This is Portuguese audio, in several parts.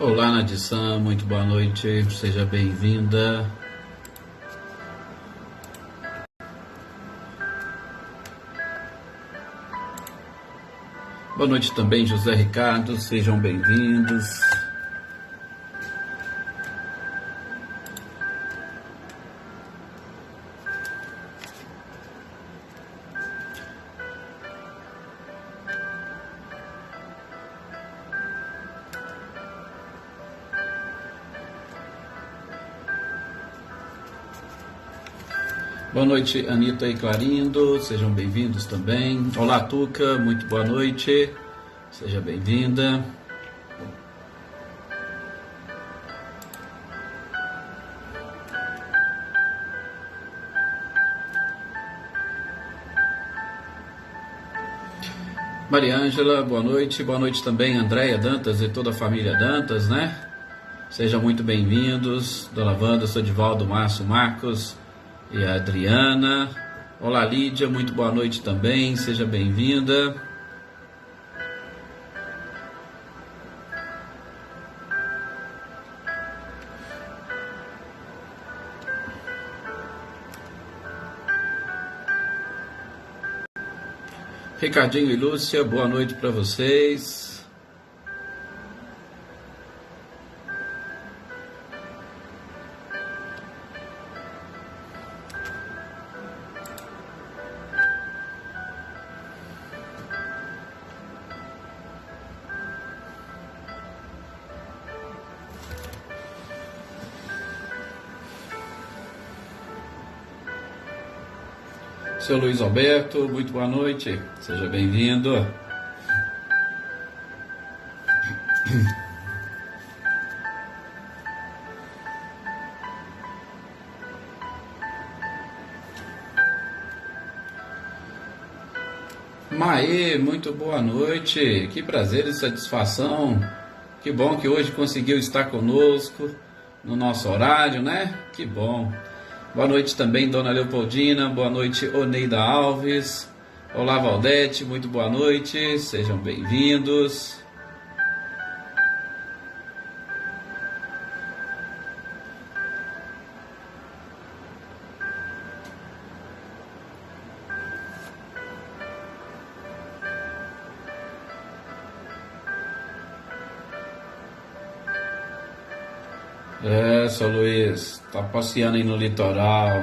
Olá, Nadissan, muito boa noite, seja bem-vinda. Boa noite também, José Ricardo, sejam bem-vindos. Boa noite, Anitta e Clarindo, sejam bem-vindos também. Olá, Tuca, muito boa noite, seja bem-vinda. Maria Ângela, boa noite também, Andréia Dantas e toda a família Dantas, né? Sejam muito bem-vindos. Dona Wanda, Sodivaldo, Márcio, Marcos e a Adriana. Olá, Lídia, muito boa noite também, seja bem-vinda. Ricardinho e Lúcia, boa noite para vocês. Seu Luiz Alberto, muito boa noite, seja bem-vindo. Maê, muito boa noite, que prazer e satisfação, que bom que hoje conseguiu estar conosco no nosso horário, né? Que bom. Boa noite também, Dona Leopoldina, boa noite, Oneida Alves. Olá, Valdete, muito boa noite, sejam bem-vindos. Seu Luiz, tá passeando aí no litoral.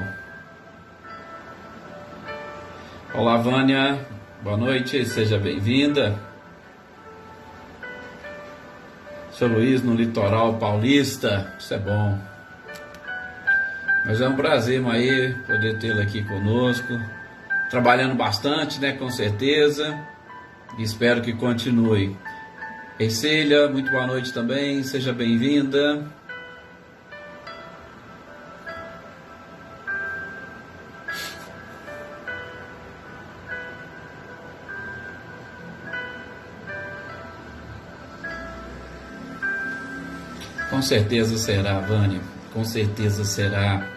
Olá, Vânia, boa noite, seja bem-vinda. Seu Luiz no litoral paulista, isso é bom. Mas é um prazer, Maê, poder tê-lo aqui conosco. Trabalhando bastante, né, com certeza. E espero que continue. Ercília, muito boa noite também, seja bem-vinda. Com certeza será, Vânia, com certeza será.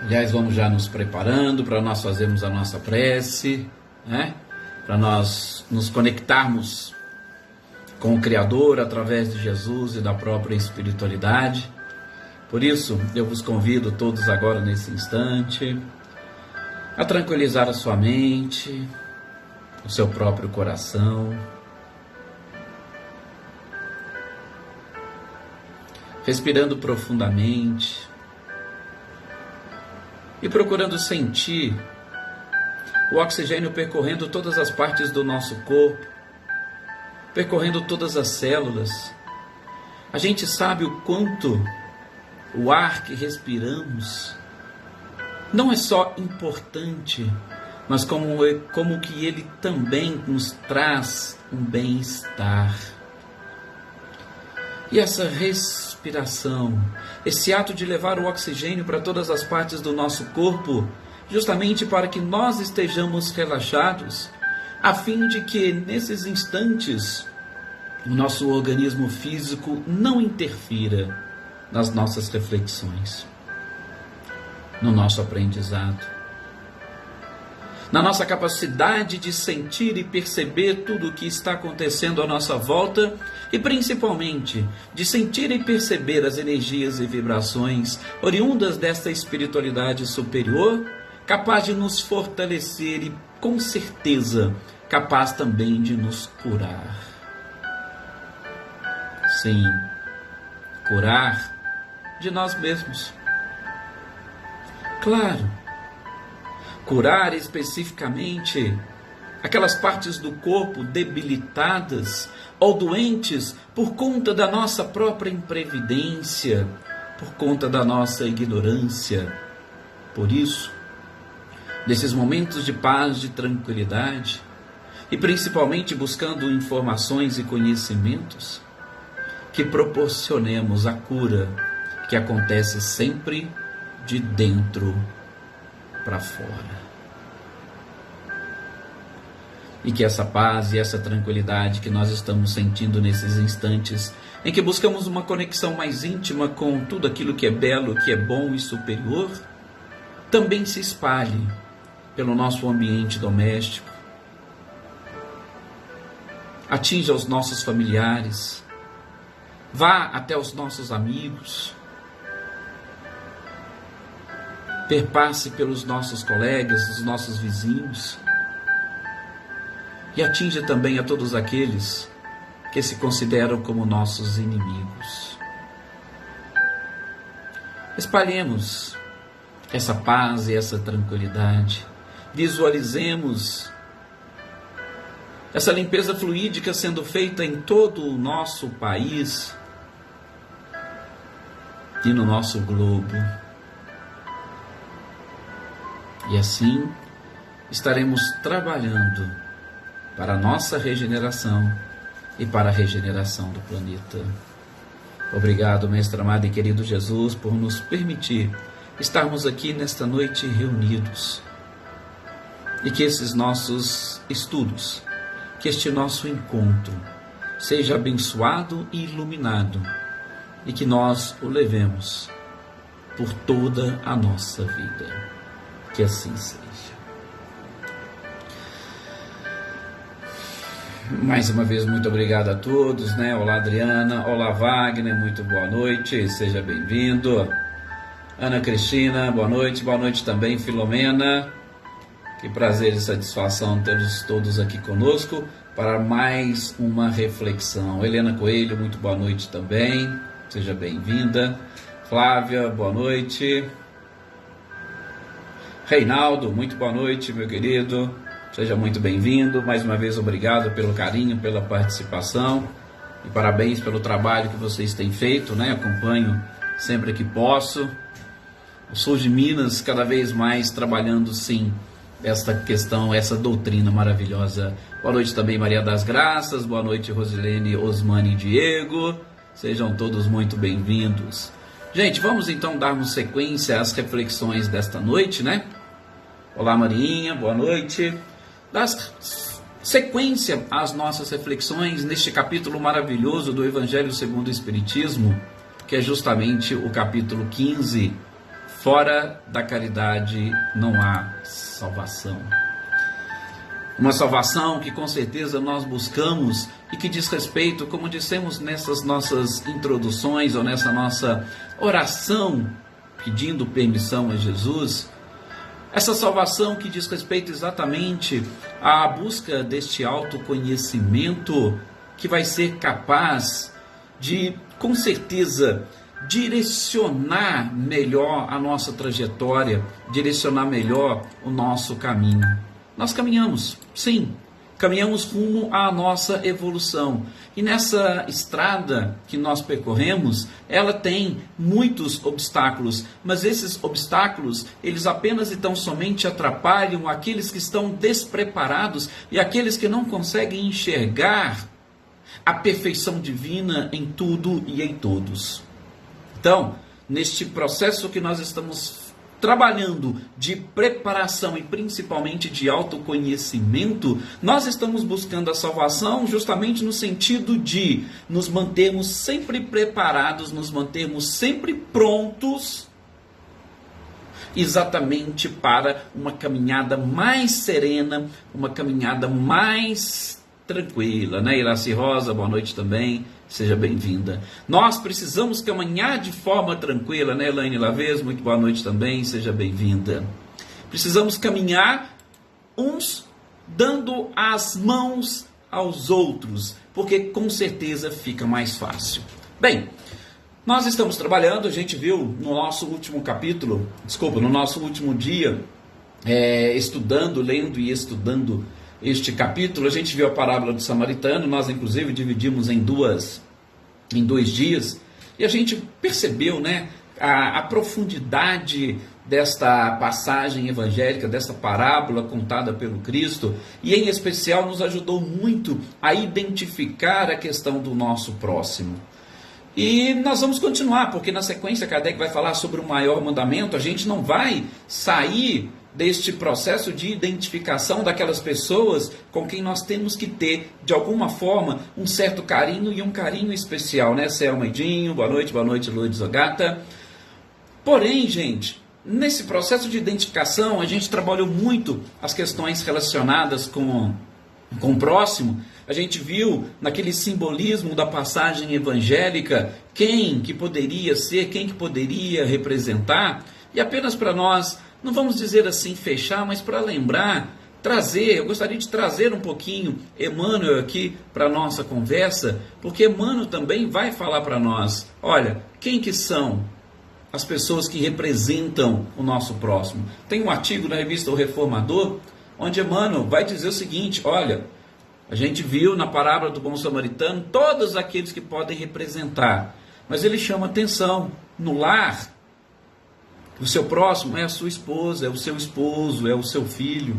Aliás, vamos já nos preparando para nós fazermos a nossa prece, né? Para nós nos conectarmos com o Criador através de Jesus e da própria espiritualidade. Por isso, eu vos convido todos agora nesse instante a tranquilizar a sua mente, o seu próprio coração, respirando profundamente e procurando sentir o oxigênio percorrendo todas as partes do nosso corpo, percorrendo todas as células. A gente sabe o quanto o ar que respiramos não é só importante, mas como que ele também nos traz um bem-estar. E essa respiração, esse ato de levar o oxigênio para todas as partes do nosso corpo, justamente para que nós estejamos relaxados, a fim de que nesses instantes o nosso organismo físico não interfira nas nossas reflexões, no nosso aprendizado. na nossa capacidade de sentir e perceber tudo o que está acontecendo à nossa volta e principalmente de sentir e perceber as energias e vibrações oriundas desta espiritualidade superior, capaz de nos fortalecer e, com certeza, capaz também de nos curar. Sim, curar de nós mesmos. Claro, curar especificamente aquelas partes do corpo debilitadas ou doentes por conta da nossa própria imprevidência, por conta da nossa ignorância. Por isso, nesses momentos de paz, de tranquilidade, e principalmente buscando informações e conhecimentos, que proporcionemos a cura que acontece sempre de dentro para fora. E que essa paz e essa tranquilidade que nós estamos sentindo nesses instantes, em que buscamos uma conexão mais íntima com tudo aquilo que é belo, que é bom e superior, também se espalhe pelo nosso ambiente doméstico, atinja os nossos familiares, vá até os nossos amigos, perpasse pelos nossos colegas, os nossos vizinhos, e atinja também a todos aqueles que se consideram como nossos inimigos. Espalhemos essa paz e essa tranquilidade, visualizemos essa limpeza fluídica sendo feita em todo o nosso país e no nosso globo. E assim estaremos trabalhando para a nossa regeneração e para a regeneração do planeta. Obrigado, Mestre amado e querido Jesus, por nos permitir estarmos aqui nesta noite reunidos. E que esses nossos estudos, que este nosso encontro seja abençoado e iluminado, e que nós o levemos por toda a nossa vida. Que assim seja. Mais uma vez, muito obrigado a todos, né? Olá, Adriana. Olá, Wagner. Muito boa noite. Seja bem-vindo. Ana Cristina, boa noite. Boa noite também, Filomena. Que prazer e satisfação tê-los todos aqui conosco para mais uma reflexão. Helena Coelho, muito boa noite também. Seja bem-vinda. Flávia, boa noite. Reinaldo, muito boa noite, meu querido. Seja muito bem-vindo. Mais uma vez, obrigado pelo carinho, pela participação. E parabéns pelo trabalho que vocês têm feito, né? Acompanho sempre que posso. O Sul de Minas, cada vez mais trabalhando, sim, esta questão, essa doutrina maravilhosa. Boa noite também, Maria das Graças. Boa noite, Rosilene, Osmane e Diego. Sejam todos muito bem-vindos. Gente, vamos então darmos sequência às reflexões desta noite, né? Olá, Marinha, boa noite. Das sequência às nossas reflexões neste capítulo maravilhoso do Evangelho segundo o Espiritismo, que é justamente o capítulo 15, Fora da caridade não há salvação. Uma salvação que com certeza nós buscamos e que diz respeito, como dissemos nessas nossas introduções ou nessa nossa oração pedindo permissão a Jesus, essa salvação que diz respeito exatamente à busca deste autoconhecimento que vai ser capaz de, com certeza, direcionar melhor a nossa trajetória, direcionar melhor o nosso caminho. Nós caminhamos, sim, caminhamos rumo à nossa evolução. E nessa estrada que nós percorremos, ela tem muitos obstáculos, mas esses obstáculos, eles apenas e tão somente atrapalham aqueles que estão despreparados e aqueles que não conseguem enxergar a perfeição divina em tudo e em todos. Então, neste processo que nós estamos trabalhando de preparação e principalmente de autoconhecimento, nós estamos buscando a salvação justamente no sentido de nos mantermos sempre preparados, nos mantermos sempre prontos exatamente para uma caminhada mais serena, uma caminhada mais tranquila, né? Iraci Rosa, boa noite também, seja bem-vinda. Nós precisamos caminhar de forma tranquila, né? Elaine Lavez, muito boa noite também, seja bem-vinda. Precisamos caminhar uns dando as mãos aos outros, porque com certeza fica mais fácil. Bem, nós estamos trabalhando, a gente viu no nosso último capítulo, no nosso último dia, lendo e estudando este capítulo, a gente viu a parábola do samaritano, nós inclusive dividimos em dois dias, e a gente percebeu, né, a profundidade desta passagem evangélica, desta parábola contada pelo Cristo, e em especial nos ajudou muito a identificar a questão do nosso próximo. E nós vamos continuar, porque na sequência Kardec vai falar sobre o maior mandamento. A gente não vai sair deste processo de identificação daquelas pessoas com quem nós temos que ter, de alguma forma, um certo carinho e um carinho especial, né? Selma e Dinho, boa noite, Lourdes Ogata. Porém, gente, nesse processo de identificação, a gente trabalhou muito as questões relacionadas com o próximo. A gente viu naquele simbolismo da passagem evangélica quem que poderia ser, quem que poderia representar. E apenas para nós, não vamos dizer assim fechar, mas para lembrar, eu gostaria de trazer um pouquinho Emmanuel aqui para a nossa conversa, porque Emmanuel também vai falar para nós, olha, quem que são as pessoas que representam o nosso próximo. Tem um artigo na revista O Reformador, onde Emmanuel vai dizer o seguinte, olha, a gente viu na parábola do bom samaritano todos aqueles que podem representar, mas ele chama atenção, no lar, o seu próximo é a sua esposa, é o seu esposo, é o seu filho.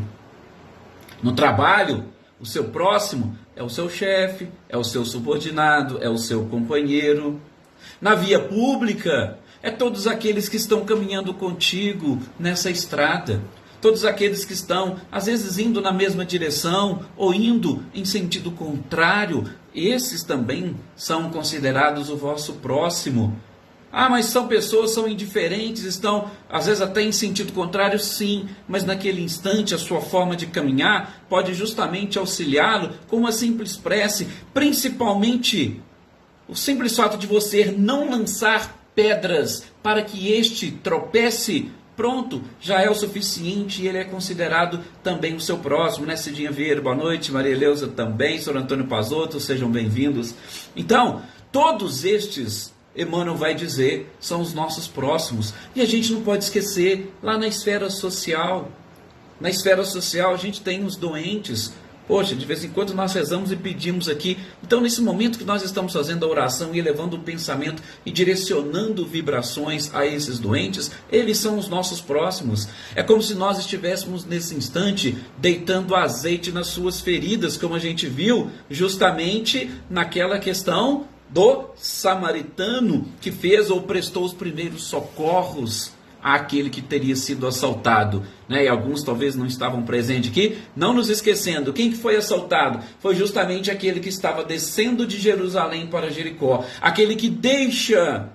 No trabalho, o seu próximo é o seu chefe, é o seu subordinado, é o seu companheiro. Na via pública, é todos aqueles que estão caminhando contigo nessa estrada. Todos aqueles que estão, às vezes, indo na mesma direção ou indo em sentido contrário, esses também são considerados o vosso próximo. Ah, mas são indiferentes, estão, às vezes, até em sentido contrário, sim, mas naquele instante a sua forma de caminhar pode justamente auxiliá-lo com uma simples prece, principalmente o simples fato de você não lançar pedras para que este tropece, pronto, já é o suficiente e ele é considerado também o seu próximo, né? Cidinha Vieira, boa noite, Maria Eleusa também, Sr. Antônio Pazotto, sejam bem-vindos. Então, todos estes, Emmanuel vai dizer, são os nossos próximos. E a gente não pode esquecer, lá na esfera social, a gente tem os doentes. Poxa, de vez em quando nós rezamos e pedimos aqui. Então, nesse momento que nós estamos fazendo a oração e elevando o pensamento e direcionando vibrações a esses doentes, eles são os nossos próximos. É como se nós estivéssemos nesse instante deitando azeite nas suas feridas, como a gente viu justamente naquela questão do samaritano que fez ou prestou os primeiros socorros àquele que teria sido assaltado, né? E alguns talvez não estavam presentes aqui, não nos esquecendo, quem que foi assaltado? Foi justamente aquele que estava descendo de Jerusalém para Jericó, aquele que deixa,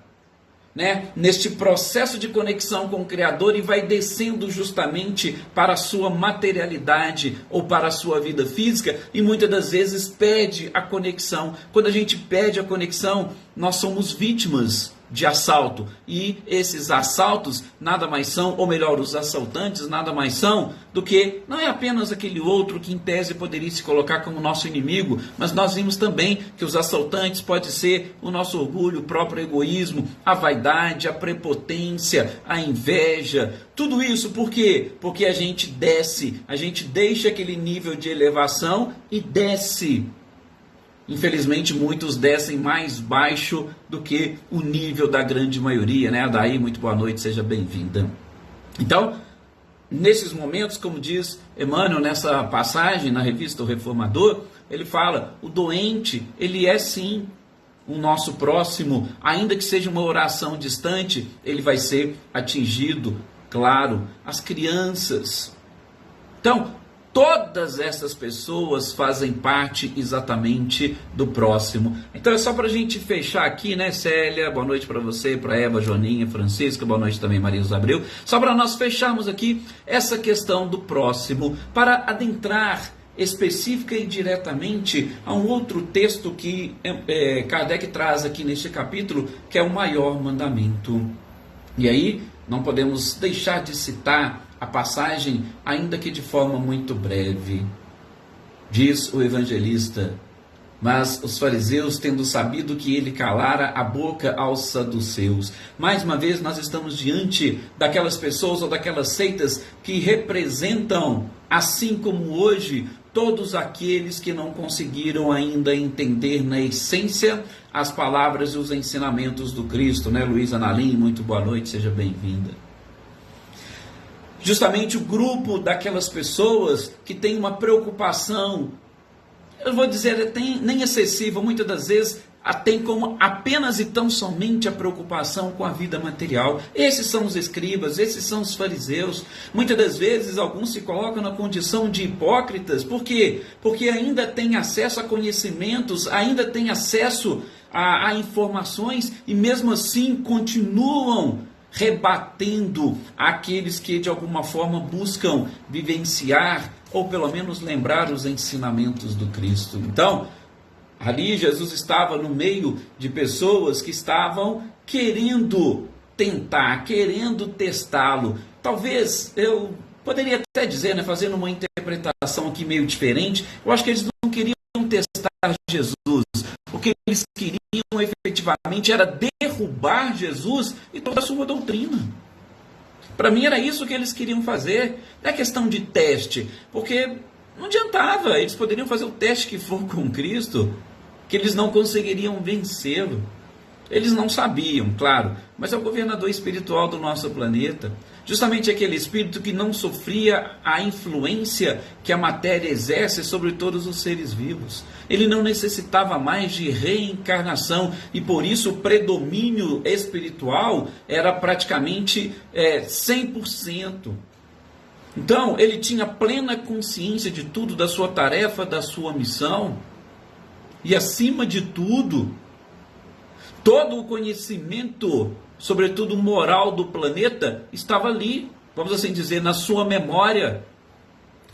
né, neste processo de conexão com o Criador e vai descendo justamente para a sua materialidade ou para a sua vida física e muitas das vezes pede a conexão. Quando a gente pede a conexão, nós somos vítimas de assalto, e esses assaltos nada mais são, ou melhor, os assaltantes nada mais são do que, não é apenas aquele outro que em tese poderia se colocar como nosso inimigo, mas nós vimos também que os assaltantes podem ser o nosso orgulho, o próprio egoísmo, a vaidade, a prepotência, a inveja, tudo isso por quê? Porque a gente deixa aquele nível de elevação e desce. Infelizmente, muitos descem mais baixo do que o nível da grande maioria, né? Daí, muito boa noite, seja bem-vinda. Então, nesses momentos, como diz Emmanuel nessa passagem na revista O Reformador, ele fala, o doente, ele é sim o nosso próximo, ainda que seja uma oração distante, ele vai ser atingido, claro, as crianças. Então, Todas essas pessoas fazem parte exatamente do próximo. Então é só para a gente fechar aqui, né, Célia? Boa noite para você, para Eva, Joaninha, Francisca, boa noite também, Maria Abreu. Só para nós fecharmos aqui essa questão do próximo, para adentrar específica e diretamente a um outro texto que Kardec traz aqui neste capítulo, que é o maior mandamento. E aí não podemos deixar de citar a passagem, ainda que de forma muito breve. Diz o evangelista: mas os fariseus, tendo sabido que ele calara a boca aos saduceus. Mais uma vez, nós estamos diante daquelas pessoas ou daquelas seitas que representam, assim como hoje, todos aqueles que não conseguiram ainda entender na essência as palavras e os ensinamentos do Cristo, né? Luísa Nalim, muito boa noite, seja bem-vinda. Justamente o grupo daquelas pessoas que tem uma preocupação, eu vou dizer, nem excessiva, muitas das vezes tem como apenas e tão somente a preocupação com a vida material. Esses são os escribas, esses são os fariseus. Muitas das vezes alguns se colocam na condição de hipócritas. Por quê? Porque ainda têm acesso a conhecimentos, ainda têm acesso a informações e mesmo assim continuam rebatendo aqueles que de alguma forma buscam vivenciar ou pelo menos lembrar os ensinamentos do Cristo. Então, ali Jesus estava no meio de pessoas que estavam querendo tentar, querendo testá-lo. Talvez eu poderia até dizer, né, fazendo uma interpretação aqui meio diferente, eu acho que eles não queriam testar Jesus. O que eles queriam efetivamente era derrubar Jesus e toda a sua doutrina. Para mim era isso que eles queriam fazer. Não é questão de teste, porque não adiantava, eles poderiam fazer o teste que for com Cristo, que eles não conseguiriam vencê-lo. Eles não sabiam, claro, mas é o governador espiritual do nosso planeta. Justamente aquele espírito que não sofria a influência que a matéria exerce sobre todos os seres vivos. Ele não necessitava mais de reencarnação e por isso o predomínio espiritual era praticamente 100%. Então ele tinha plena consciência de tudo, da sua tarefa, da sua missão e acima de tudo, todo o conhecimento, sobretudo moral do planeta, estava ali, vamos assim dizer, na sua memória,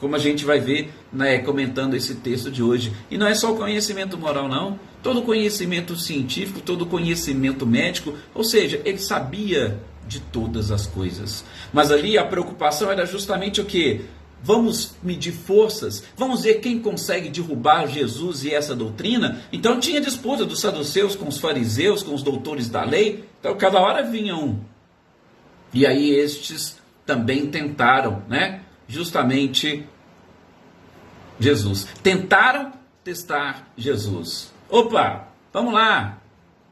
como a gente vai ver, né, comentando esse texto de hoje. E não é só o conhecimento moral, não. Todo o conhecimento científico, todo o conhecimento médico, ou seja, ele sabia de todas as coisas. Mas ali a preocupação era justamente o quê? Vamos medir forças, vamos ver quem consegue derrubar Jesus e essa doutrina. Então tinha disputa dos saduceus com os fariseus, com os doutores da lei. Então cada hora vinha um. E aí estes também tentaram, né? Justamente Jesus. Tentaram testar Jesus. Opa, vamos lá.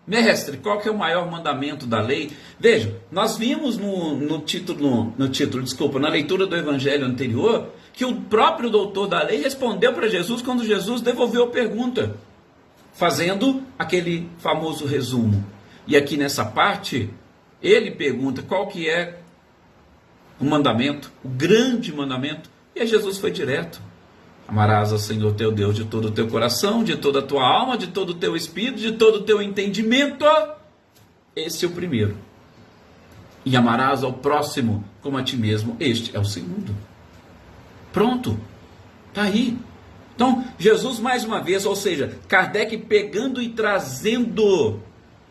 Mestre, qual que é o maior mandamento da lei? Veja, nós vimos na leitura do evangelho anterior, que o próprio doutor da lei respondeu para Jesus quando Jesus devolveu a pergunta, fazendo aquele famoso resumo. E aqui nessa parte, ele pergunta qual que é o mandamento, o grande mandamento, e aí Jesus foi direto. Amarás ao Senhor teu Deus de todo o teu coração, de toda a tua alma, de todo o teu espírito, de todo o teu entendimento. Esse é o primeiro. E amarás ao próximo como a ti mesmo. Este é o segundo. Pronto. Está aí. Então, Jesus mais uma vez, ou seja, Kardec pegando e trazendo,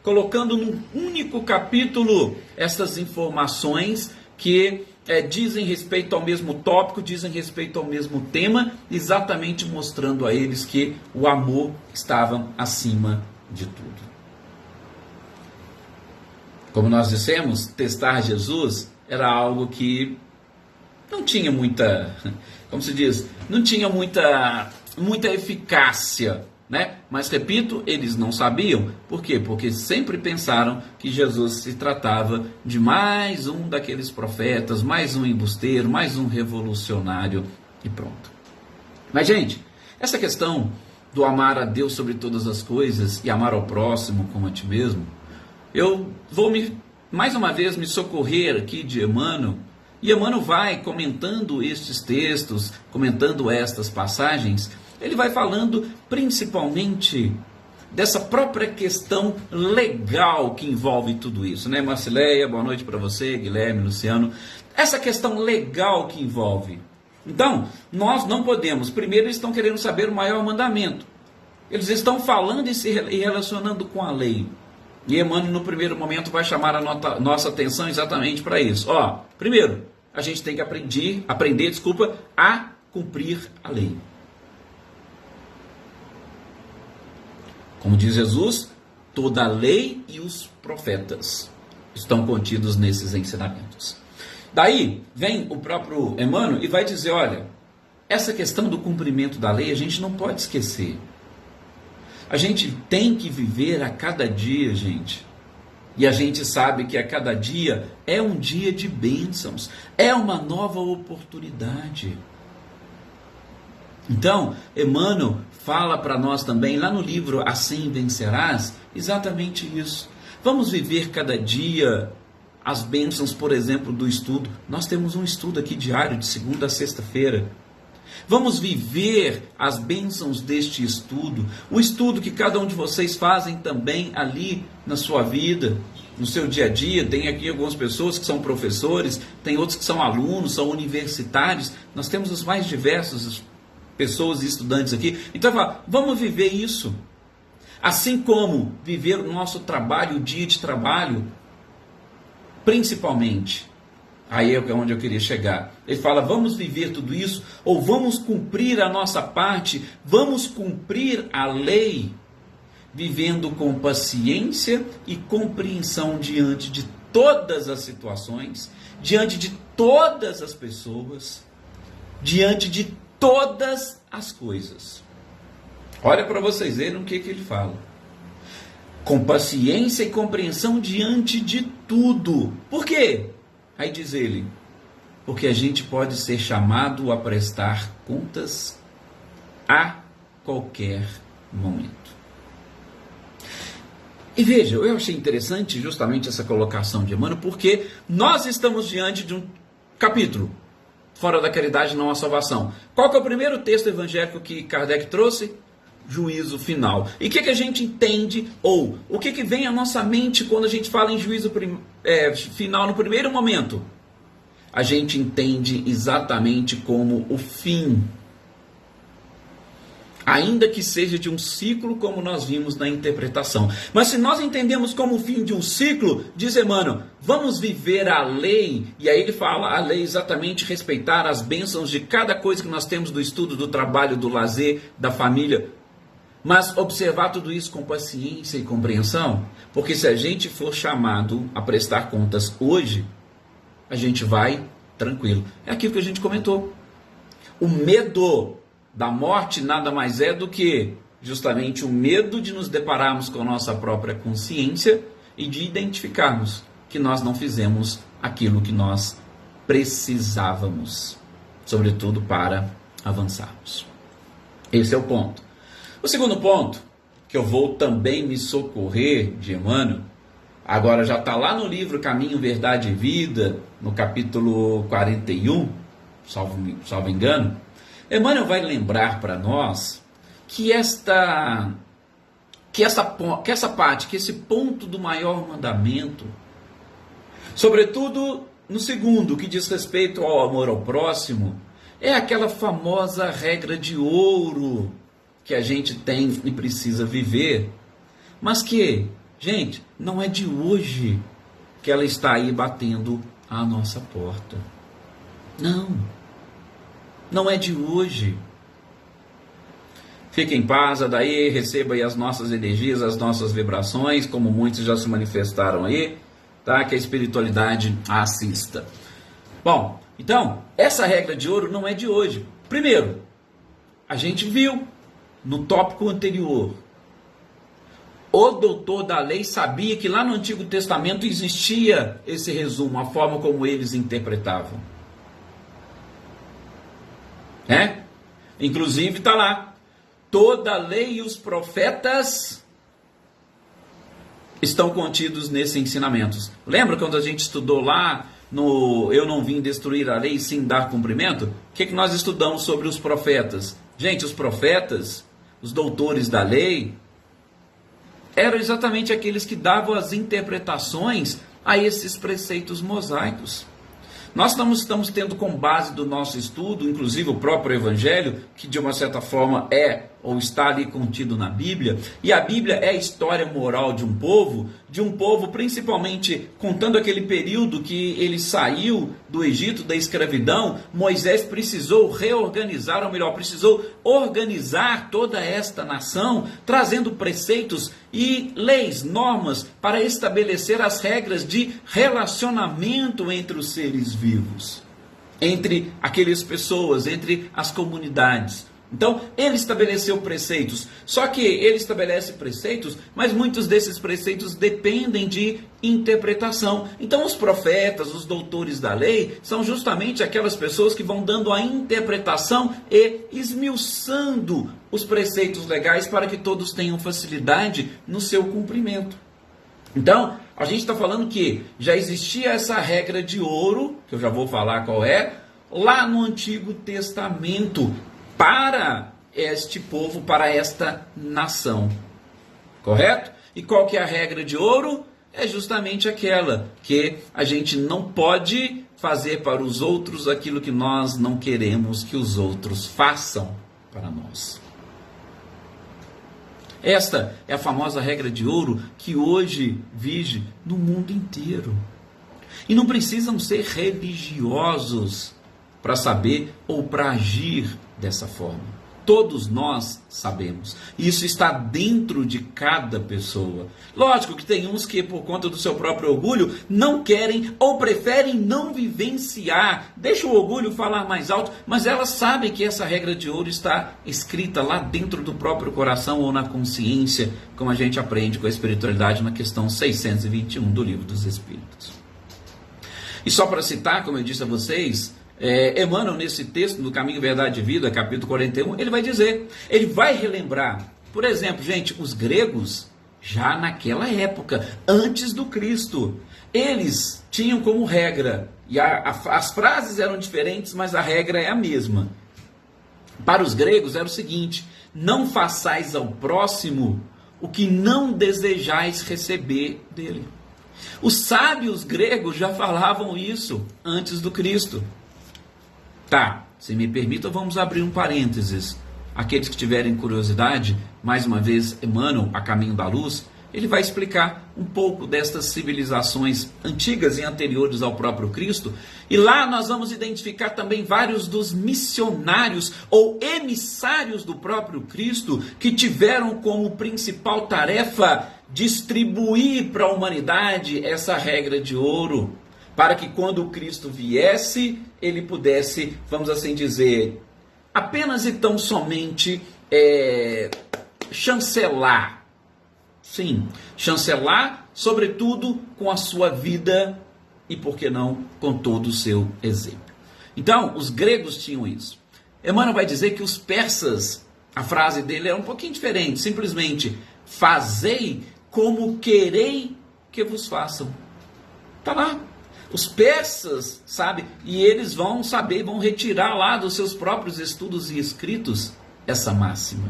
colocando num único capítulo essas informações que dizem respeito ao mesmo tópico, dizem respeito ao mesmo tema, exatamente mostrando a eles que o amor estava acima de tudo. Como nós dissemos, testar Jesus era algo que não tinha muita, como se diz, não tinha muita eficácia, né? Mas repito, eles não sabiam. Por quê? Porque sempre pensaram que Jesus se tratava de mais um daqueles profetas, mais um embusteiro, mais um revolucionário e pronto. Mas gente, essa questão do amar a Deus sobre todas as coisas e amar ao próximo como a ti mesmo, eu vou mais uma vez me socorrer aqui de Emmanuel, E Emmanuel vai comentando estes textos, comentando estas passagens, ele vai falando principalmente dessa própria questão legal que envolve tudo isso, né? Marcileia, boa noite para você, Guilherme, Luciano. Essa questão legal que envolve. Então, nós não podemos. Primeiro, eles estão querendo saber o maior mandamento. Eles estão falando e se relacionando com a lei. E Emmanuel, no primeiro momento, vai chamar a nossa atenção exatamente para isso. Ó, primeiro, a gente tem que aprender a cumprir a lei. Como diz Jesus, toda a lei e os profetas estão contidos nesses ensinamentos. Daí vem o próprio Emmanuel e vai dizer, olha, essa questão do cumprimento da lei a gente não pode esquecer. A gente tem que viver a cada dia, gente. E a gente sabe que a cada dia é um dia de bênçãos, é uma nova oportunidade. Então, Emmanuel fala para nós também, lá no livro Assim Vencerás, exatamente isso. Vamos viver cada dia as bênçãos, por exemplo, do estudo. Nós temos um estudo aqui diário, de segunda a sexta-feira. Vamos viver as bênçãos deste estudo, o estudo que cada um de vocês fazem também ali na sua vida, no seu dia a dia. Tem aqui algumas pessoas que são professores, tem outros que são alunos, são universitários. Nós temos os mais diversos pessoas e estudantes aqui. Então, vamos viver isso. Assim como viver o nosso trabalho, o dia de trabalho, principalmente. Aí é onde eu queria chegar. Ele fala, vamos viver tudo isso, ou vamos cumprir a nossa parte, vamos cumprir a lei, vivendo com paciência e compreensão diante de todas as situações, diante de todas as pessoas, diante de todas as coisas. Olha para vocês verem o que ele fala. Com paciência e compreensão diante de tudo. Por quê? Aí diz ele, porque a gente pode ser chamado a prestar contas a qualquer momento. E veja, eu achei interessante justamente essa colocação de Emmanuel, porque nós estamos diante de um capítulo, fora da caridade não há salvação. Qual que é o primeiro texto evangélico que Kardec trouxe? Juízo final. E o que a gente entende, ou o que vem à nossa mente quando a gente fala em juízo final no primeiro momento? A gente entende exatamente como o fim. Ainda que seja de um ciclo, como nós vimos na interpretação. Mas se nós entendemos como o fim de um ciclo, diz Emmanuel, vamos viver a lei. E aí ele fala a lei exatamente respeitar as bênçãos de cada coisa que nós temos do estudo, do trabalho, do lazer, da família. Mas observar tudo isso com paciência e compreensão, porque se a gente for chamado a prestar contas hoje, a gente vai tranquilo. É aquilo que a gente comentou. O medo da morte nada mais é do que justamente o medo de nos depararmos com a nossa própria consciência e de identificarmos que nós não fizemos aquilo que nós precisávamos, sobretudo para avançarmos. Esse é o ponto. O segundo ponto, que eu vou também me socorrer de Emmanuel, agora já está lá no livro Caminho, Verdade e Vida, no capítulo 41, salvo engano, Emmanuel vai lembrar para nós que essa parte, que esse ponto do maior mandamento, sobretudo no segundo, que diz respeito ao amor ao próximo, é aquela famosa regra de ouro que a gente tem e precisa viver, mas que, gente, não é de hoje que ela está aí batendo à nossa porta. Não é de hoje. Fique em paz, daí receba aí as nossas energias, as nossas vibrações, como muitos já se manifestaram aí, tá? Que a espiritualidade a assista. Bom, então, essa regra de ouro não é de hoje. Primeiro, a gente viu no tópico anterior, o doutor da lei sabia que lá no Antigo Testamento existia esse resumo, a forma como eles interpretavam. Inclusive está lá, toda a lei e os profetas estão contidos nesses ensinamentos. Lembra quando a gente estudou lá no Eu Não Vim Destruir a Lei, Sim Dar Cumprimento, o que nós estudamos sobre os profetas? Gente, os profetas, os doutores da lei, eram exatamente aqueles que davam as interpretações a esses preceitos mosaicos. Nós estamos tendo como base do nosso estudo, inclusive o próprio Evangelho, que de uma certa forma é ou está ali contido na Bíblia, e a Bíblia é a história moral de um povo principalmente contando aquele período que ele saiu do Egito, da escravidão. Moisés precisou reorganizar, ou melhor, precisou organizar toda esta nação, trazendo preceitos e leis, normas, para estabelecer as regras de relacionamento entre os seres vivos, entre aquelas pessoas, entre as comunidades. Então, ele estabeleceu preceitos, só que ele estabelece preceitos, mas muitos desses preceitos dependem de interpretação. Então, os profetas, os doutores da lei, são justamente aquelas pessoas que vão dando a interpretação e esmiuçando os preceitos legais para que todos tenham facilidade no seu cumprimento. Então, a gente está falando que já existia essa regra de ouro, que eu já vou falar qual é, lá no Antigo Testamento, para este povo, para esta nação. Correto? E qual que é a regra de ouro? É justamente aquela que a gente não pode fazer para os outros aquilo que nós não queremos que os outros façam para nós. Esta é a famosa regra de ouro que hoje vige no mundo inteiro. E não precisam ser religiosos para saber ou para agir dessa forma. Todos nós sabemos. Isso está dentro de cada pessoa. Lógico que tem uns que, por conta do seu próprio orgulho, não querem ou preferem não vivenciar. Deixa o orgulho falar mais alto, mas elas sabem que essa regra de ouro está escrita lá dentro do próprio coração ou na consciência, como a gente aprende com a espiritualidade na questão 621 do Livro dos Espíritos. E só para citar, como eu disse a vocês, Emmanuel, nesse texto, do Caminho, Verdade e Vida, capítulo 41, ele vai dizer, ele vai relembrar, por exemplo, gente, os gregos, já naquela época, antes do Cristo, eles tinham como regra, e as frases eram diferentes, mas a regra é a mesma. Para os gregos era o seguinte: não façais ao próximo o que não desejais receber dele. Os sábios gregos já falavam isso antes do Cristo. Tá, se me permitam, vamos abrir um parênteses. Aqueles que tiverem curiosidade, mais uma vez, Emmanuel, A Caminho da Luz, ele vai explicar um pouco destas civilizações antigas e anteriores ao próprio Cristo. E lá nós vamos identificar também vários dos missionários ou emissários do próprio Cristo que tiveram como principal tarefa distribuir para a humanidade essa regra de ouro, para que quando o Cristo viesse, ele pudesse, vamos assim dizer, apenas e tão somente chancelar. Sim, chancelar, sobretudo com a sua vida e, por que não, com todo o seu exemplo. Então, os gregos tinham isso. Emmanuel vai dizer que os persas, a frase dele é um pouquinho diferente, simplesmente, fazei como querei que vos façam. Está lá. Os persas, sabe, e eles vão saber, vão retirar lá dos seus próprios estudos e escritos essa máxima.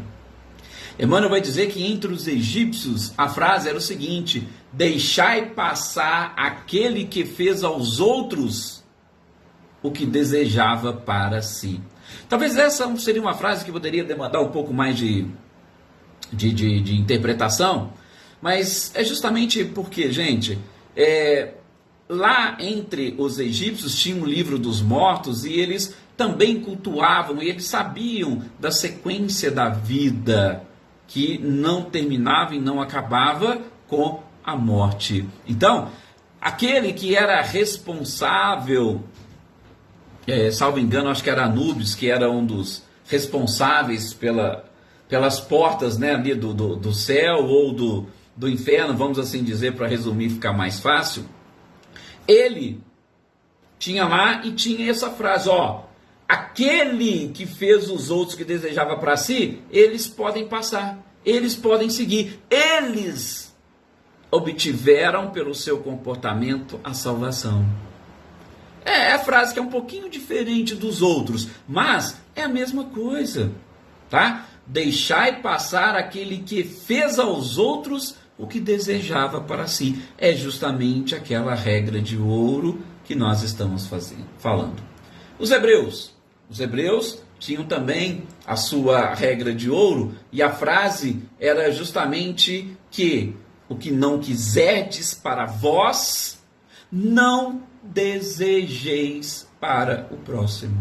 Emmanuel vai dizer que entre os egípcios a frase era o seguinte: deixai passar aquele que fez aos outros o que desejava para si. Talvez essa seria uma frase que poderia demandar um pouco mais de interpretação, mas é justamente porque, gente, lá entre os egípcios tinha um livro dos mortos e eles também cultuavam e eles sabiam da sequência da vida que não terminava e não acabava com a morte. Então, aquele que era responsável, salvo engano, acho que era Anubis, que era um dos responsáveis pelas portas, né, ali do céu ou do inferno, vamos assim dizer, para resumir, ficar mais fácil. Ele tinha lá e tinha essa frase, aquele que fez os outros que desejava para si, eles podem passar, eles podem seguir, eles obtiveram pelo seu comportamento a salvação. É a frase que é um pouquinho diferente dos outros, mas é a mesma coisa, tá? Deixai passar aquele que fez aos outros o que desejava para si. É justamente aquela regra de ouro que nós estamos falando. Os hebreus tinham também a sua regra de ouro, e a frase era justamente que o que não quiserdes para vós, não desejeis para o próximo.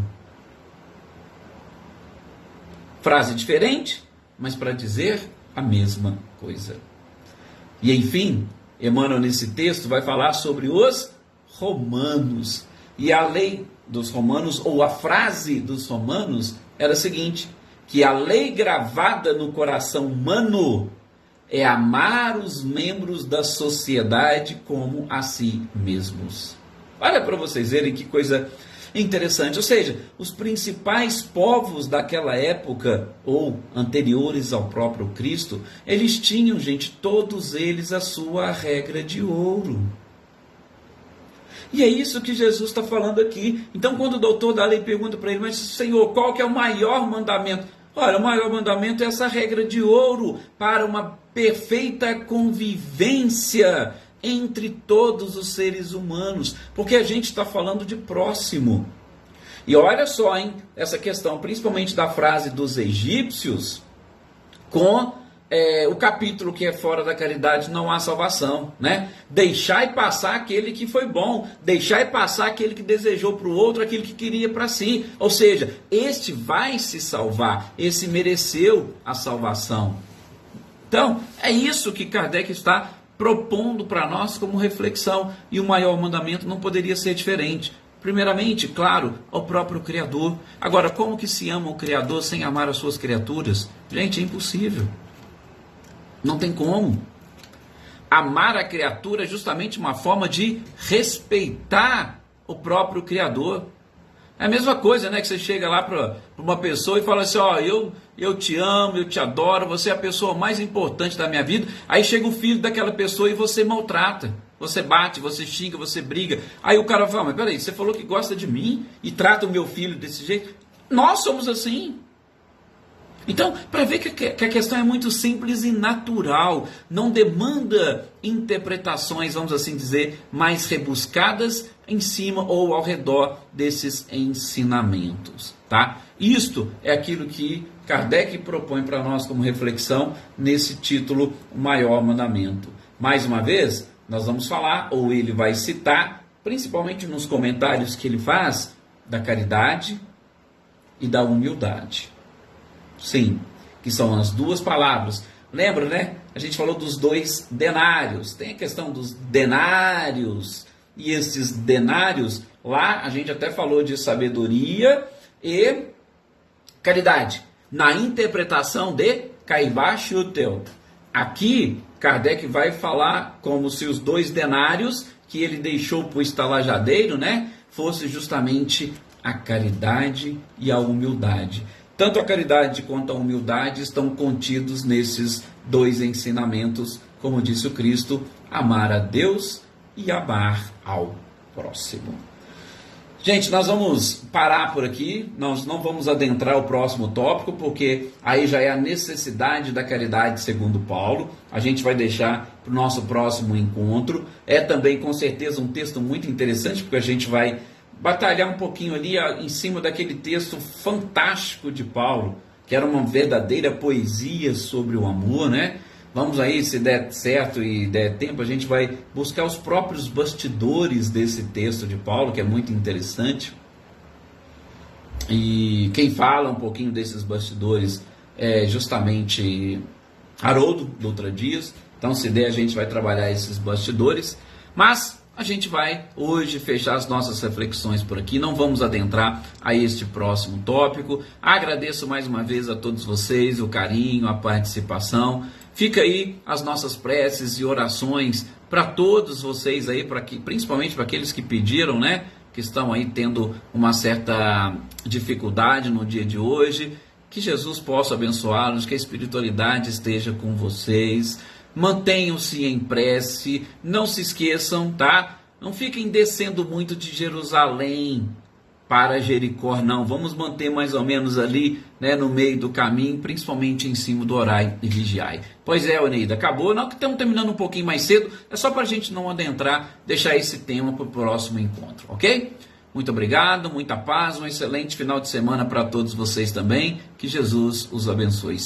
Frase diferente, mas para dizer a mesma coisa. E enfim, Emmanuel nesse texto vai falar sobre os romanos. E a lei dos romanos, ou a frase dos romanos, era a seguinte: que a lei gravada no coração humano é amar os membros da sociedade como a si mesmos. Olha para vocês verem que coisa interessante. Ou seja, os principais povos daquela época, ou anteriores ao próprio Cristo, eles tinham, gente, todos eles a sua regra de ouro. E é isso que Jesus está falando aqui. Então, quando o doutor da lei pergunta para ele: mas Senhor, qual que é o maior mandamento? Olha, o maior mandamento é essa regra de ouro para uma perfeita convivência entre todos os seres humanos, porque a gente está falando de próximo. E olha só, hein, essa questão, principalmente da frase dos egípcios, com o capítulo que é fora da caridade não há salvação, né? Deixai passar aquele que foi bom, deixai passar aquele que desejou para o outro aquilo que queria para si. Ou seja, este vai se salvar, esse mereceu a salvação. Então, é isso que Kardec está propondo para nós como reflexão, e o maior mandamento não poderia ser diferente. Primeiramente, claro, ao próprio Criador. Agora, como que se ama o Criador sem amar as suas criaturas? Gente, é impossível. Não tem como. Amar a criatura é justamente uma forma de respeitar o próprio Criador. É a mesma coisa, né, que você chega lá para uma pessoa e fala assim: ó, eu te amo, eu te adoro, você é a pessoa mais importante da minha vida. Aí chega o filho daquela pessoa e você maltrata, você bate, você xinga, você briga. Aí o cara fala: mas peraí, você falou que gosta de mim e trata o meu filho desse jeito? Nós somos assim. Então, para ver que a questão é muito simples e natural, não demanda interpretações, vamos assim dizer, mais rebuscadas em cima ou ao redor desses ensinamentos, tá? Isto é aquilo que Kardec propõe para nós como reflexão nesse título, O Maior Mandamento. Mais uma vez, nós vamos falar, ou ele vai citar, principalmente nos comentários que ele faz, da caridade e da humildade. Sim, que são as duas palavras. Lembra, né? A gente falou dos 2 denários. Tem a questão dos denários. E esses denários, lá a gente até falou de sabedoria e caridade. Na interpretação de Caivá Schutel. Aqui, Kardec vai falar como se os 2 denários que ele deixou para o estalajadeiro, né, fosse justamente a caridade e a humildade. Tanto a caridade quanto a humildade estão contidos nesses 2 ensinamentos, como disse o Cristo: amar a Deus e amar ao próximo. Gente, nós vamos parar por aqui, nós não vamos adentrar o próximo tópico, porque aí já é a necessidade da caridade segundo Paulo. A gente vai deixar para o nosso próximo encontro. É também, com certeza, um texto muito interessante, porque a gente vai batalhar um pouquinho ali em cima daquele texto fantástico de Paulo, que era uma verdadeira poesia sobre o amor, né? Vamos aí, se der certo e der tempo, a gente vai buscar os próprios bastidores desse texto de Paulo, que é muito interessante. E quem fala um pouquinho desses bastidores é justamente Haroldo Dutra Dias. Então, se der, a gente vai trabalhar esses bastidores. Mas a gente vai hoje fechar as nossas reflexões por aqui, não vamos adentrar a este próximo tópico. Agradeço mais uma vez a todos vocês o carinho, a participação. Fica aí as nossas preces e orações para todos vocês aí, principalmente para aqueles que pediram, né, que estão aí tendo uma certa dificuldade no dia de hoje. Que Jesus possa abençoá-los, que a espiritualidade esteja com vocês. Mantenham-se em prece, não se esqueçam, tá? Não fiquem descendo muito de Jerusalém para Jericó, não. Vamos manter mais ou menos ali, né, no meio do caminho, principalmente em cima do orai e vigiai. Pois é, Oneida, acabou. Não, que estamos terminando um pouquinho mais cedo. É só para a gente não adentrar, deixar esse tema para o próximo encontro, ok? Muito obrigado, muita paz, um excelente final de semana para todos vocês também. Que Jesus os abençoe.